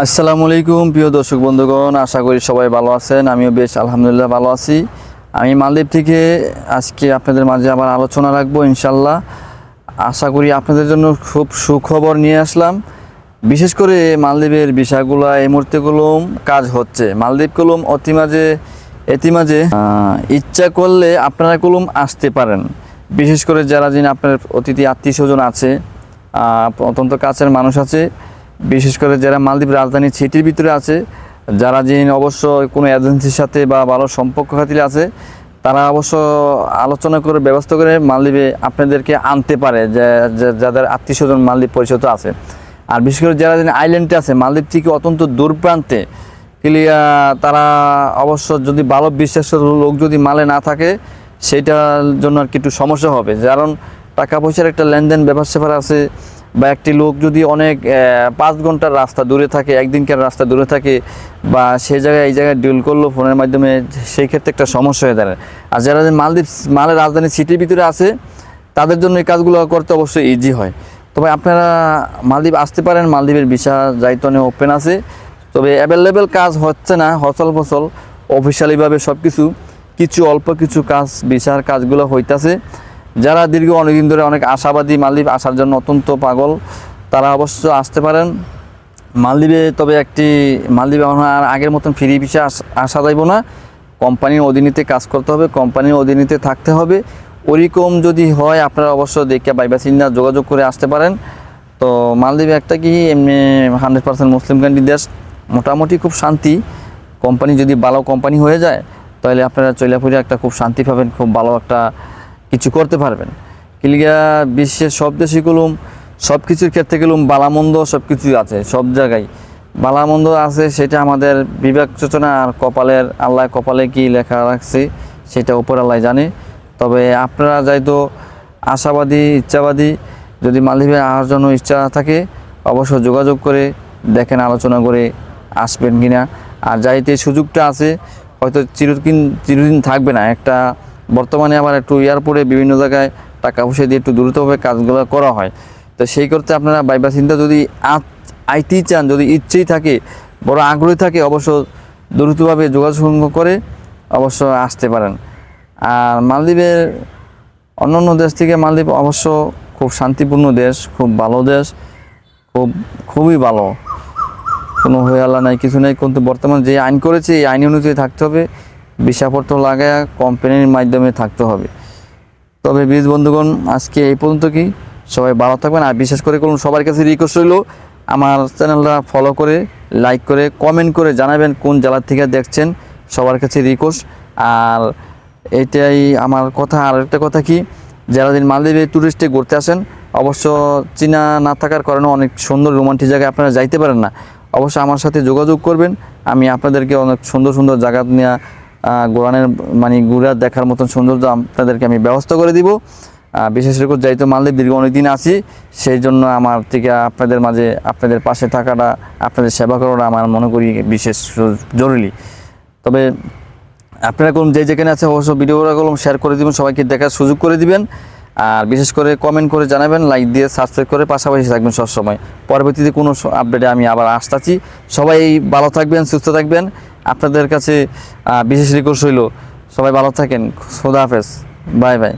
আসসালামু আলাইকুম প্রিয় দর্শক বন্ধুগণ, আশা করি সবাই ভালো আছেন। আমিও বেশ আলহামদুলিল্লাহ ভালো আছি। আমি মালদ্বীপ থেকে আজকে আপনাদের মাঝে আবার আলোচনা রাখবো ইনশাল্লাহ। আশা করি আপনাদের জন্য খুব সুখবর নিয়ে আসলাম। বিশেষ করে মালদ্বীপের বিষয়গুলো এই মুহূর্তে কাজ হচ্ছে। মালদ্বীপ এতিমাঝে ইচ্ছা করলে আপনারা আসতে পারেন। বিশেষ করে যারা আপনার অতিথি আত্মীয় স্বজন আছে, অত্যন্ত কাছের মানুষ আছে, বিশেষ করে যারা মালদ্বীপ রাজধানী সিটির ভিতরে আছে, যারা অবশ্য কোনো এজেন্সির সাথে বা ভালো সম্পর্ক খাতিরে আছে, তারা অবশ্য আলোচনা করে ব্যবস্থা করে মালদ্বীপে আপনাদেরকে আনতে পারে, যাদের আত্মীয় স্বজন মালদ্বীপ পরিচিত আছে। আর বিশেষ করে যারা আইল্যান্ডে আছে, মালদ্বীপ থেকে অত্যন্ত দূর প্রান্তে, তারা অবশ্য যদি ভালো বিশ্বাস লোক যদি মালে না থাকে, সেইটার জন্য আর কি একটু সমস্যা হবে। কারণ টাকা পয়সার একটা লেনদেন ব্যাপার স্যাপার আছে, বা একটি লোক যদি অনেক 5 ঘন্টার রাস্তা দূরে থাকে, একদিনকার রাস্তা দূরে থাকে, বা সেই জায়গায় এই জায়গায় ডিল করলো ফোনের মাধ্যমে, সেই ক্ষেত্রে একটা সমস্যা হয়ে দাঁড়ায়। আর যারা মালের রাজধানী সিটির ভিতরে আছে, তাদের জন্য এই কাজগুলো করতে অবশ্যই ইজি হয়। তবে আপনারা মালদ্বীপ আসতে পারেন, মালদ্বীপের ভিসা যাইতনে ওপেন আছে। তবে অ্যাভেলেবেল কাজ হচ্ছে না, হচল ফচল অফিসিয়ালিভাবে সব কিছু অল্প কিছু কাজ, ভিসার কাজগুলো হইতাছে। যারা দীর্ঘ অনেকদিন ধরে অনেক আশাবাদী মালদ্বীপ আসার জন্য অত্যন্ত পাগল, তারা অবশ্য আসতে পারেন মালদ্বীপে। তবে মালদ্বীপে আর আগের মতন ফ্রি ভিসা আসা যাইব না। কোম্পানির অধীনেতে কাজ করতে হবে, কোম্পানির অধীনেতে থাকতে হবে। ওইরকম যদি হয়, আপনারা অবশ্য দেখে বাইবা চিন্তা যোগাযোগ করে আসতে পারেন। তো মালদ্বীপে একটা এমনি 100% মুসলিম কান্ট্রি দেশ, মোটামুটি খুব শান্তি। কোম্পানি যদি ভালো কোম্পানি হয়ে যায়, তাহলে আপনারা চলে ফিরে একটা খুব শান্তি পাবেন, খুব ভালো একটা কিছু করতে পারবেন। বিশ্বের সব দেশে সব কিছুর ক্ষেত্রে বালামন্দ সব কিছুই আছে, সব জায়গায় বালামন্দ আছে। সেটা আমাদের বিবেক চেতনা আর আল্লাহ কপালে কি লেখা রাখছে, সেটা উপর আল্লাহ জানে। তবে আপনারা যাইতো আশাবাদী, ইচ্ছাবাদী, যদি মালদ্বীপে আসার জন্য ইচ্ছা থাকে, অবশ্য যোগাযোগ করে দেখেন, আলোচনা করে আসবেন কিনা। আর যাইতে সুযোগটা আছে, হয়তো চিরদিন থাকবে না। বর্তমানে আবার একটু এয়ারপোর্টে বিভিন্ন জায়গায় টাকা পয়সা দিয়ে একটু দ্রুতভাবে কাজগুলো করা হয়। তো সেই করতে আপনারা বাইবা চিন্তা যদি আইতেই চান, যদি ইচ্ছেই থাকে, বড় আগ্রহী থাকে, অবশ্য দ্রুতভাবে যোগাযোগ করে অবশ্য আসতে পারেন। আর মালদ্বীপের অন্যান্য দেশ থেকে মালদ্বীপ অবশ্য খুব শান্তিপূর্ণ দেশ, খুব ভালো দেশ, খুবই ভালো, কোনো হয়ে আল্লাহ নাই, কিছু নেই। কিন্তু বর্তমান যে আইন করেছে, এই আইন অনুযায়ী থাকতে হবে, ভিসাপত্র লাগায় কোম্পানির মাধ্যমে থাকতে হবে। তবে বন্ধুগণ, আজকে এই পর্যন্ত সবাই ভালো থাকবেন। আর বিশেষ করে সবার কাছে রিকোয়েস্ট রইল, আমার চ্যানেলটা ফলো করে, লাইক করে, কমেন্ট করে জানাবেন কোন জেলা থেকে দেখছেন, সবার কাছে রিকোয়েস্ট। আর এটাই আমার কথা। আর একটা কথা যারা মালদ্বীপে ট্যুরিস্টে ঘুরতে আসেন, অবশ্য চীনা না থাকার কারণে অনেক সুন্দর রোমান্টিক জায়গায় আপনারা যাইতে পারেন না। অবশ্য আমার সাথে যোগাযোগ করবেন, আমি আপনাদেরকে অনেক সুন্দর সুন্দর জায়গা নিয়ে ঘুরা দেখার মতন সৌন্দর্য আপনাদেরকে আমি ব্যবস্থা করে দিব। বিশেষ করে যেহেতু মালদ্বীপ দীর্ঘ অনেকদিন আছি, সেই জন্য আমার থেকে আপনাদের মাঝে, আপনাদের পাশে থাকাটা, আপনাদের সেবা করাটা আমার মনে করি বিশেষ জরুরি। তবে আপনারা যেখানে আছে, অবশ্য ভিডিওগুলো শেয়ার করে দিবেন, সবাইকে দেখার সুযোগ করে দিবেন। আর বিশেষ করে কমেন্ট করে জানাবেন, লাইক দিয়ে সাবস্ক্রাইব করে পাশাপাশি থাকবেন সবসময়। পরবর্তীতে কোনো আপডেটে আমি আবার আসতেছি। সবাই ভালো থাকবেন, সুস্থ থাকবেন। আপনাদের কাছে বিশেষ রিকোয়েস্ট হইল, সবাই ভালো থাকেন। খোদা হাফেজ, বাই বাই।